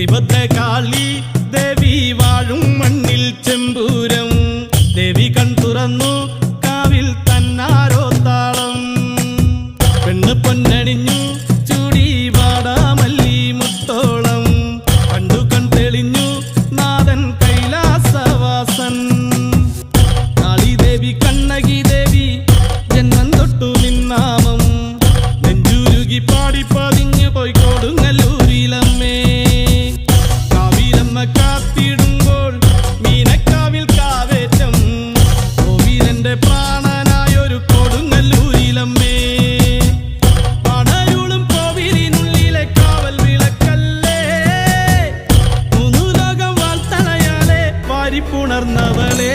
ശ്രീഭദ്രകാളി ദേവി വാഴും മണ്ണിൽ ചെമ്പൂരം ദേവി കൺ തുറന്നു കാവിൽ തന്നാരോ താളം പെണ്ണ് പൊന്നണിഞ്ഞു ചൂടി വാടാമല്ലി മുത്തോളം കണ്ടു കൺ തെളിഞ്ഞു നാഥൻ കൈലാസവാസൻ കാളി ദേവി കണ്ണകി ദേവി ജന്മം തൊട്ടു നിന്നാമം നെഞ്ചുരുകി പാടി പതിഞ്ഞു പോയി കൊടുങ്ങല്ലൂരിലമ്മേ കാത്തിടുമ്പോൾ മീനക്കാവിൽ കാവേറ്റം കോവിലന്റെ പ്രാണനായൊരു കൊടുങ്ങല്ലൂരിലമ്മേ പടരുളും കോവിലിനുള്ളിലെ കാവൽ വിളക്കല്ലേ മൂന്നു ലോകം വാൾത്തണയാലെ വാരിപ്പുണർന്നവളെ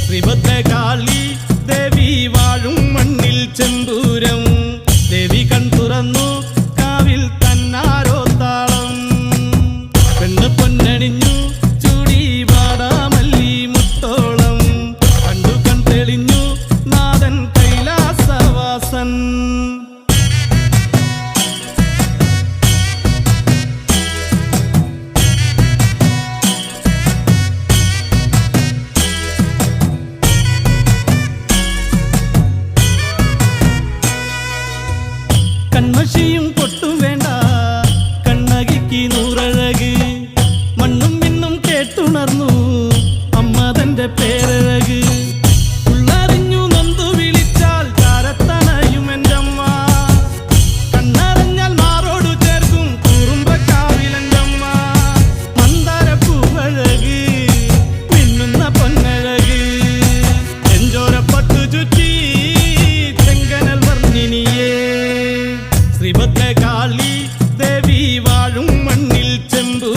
ശ്രീഭദ്രകാളി ദേവി വാഴും മണ്ണിൽ ചെമ്പൂരം ദേവി കൺ തുറന്നു കാവിൽ തന്നാരോ താളം പെണ്ണ് പൊന്നണിഞ്ഞു ചൂടി വാടാമല്ലി മുത്തോളം കണ്ടു കൺ തെളിഞ്ഞു നാഥൻ കൈലാസവാസൻ കൺമഷിയും പൊട്ടും വേണ്ട കണ്ണകിക്ക് നൂറഴക് മണ്ണും മിന്നും കേട്ടുണർന്നു അമ്മ തന്റെ പേരഴക് ഉള്ളറിഞ്ഞു നൊന്തു വിളിച്ചാൽ ചാരത്തണയും എൻ്റെ അമ്മ കണ്ണറിഞ്ഞാൽ മാറോടു ചേർക്കും കുറുമ്പക്കാവിലെൻ്റെ അമ്മ മന്ദാരപ്പൂവഴക് മിന്നുന്ന പൊന്നഴക് എഞ്ചോരപ്പട്ടു ചുറ്റി ചെങ്കനൽ വർണ്ണിനിയേ ശ്രീഭദ്രകാളി ദേവി വാഴും മണ്ണിൽ ചെമ്പൂ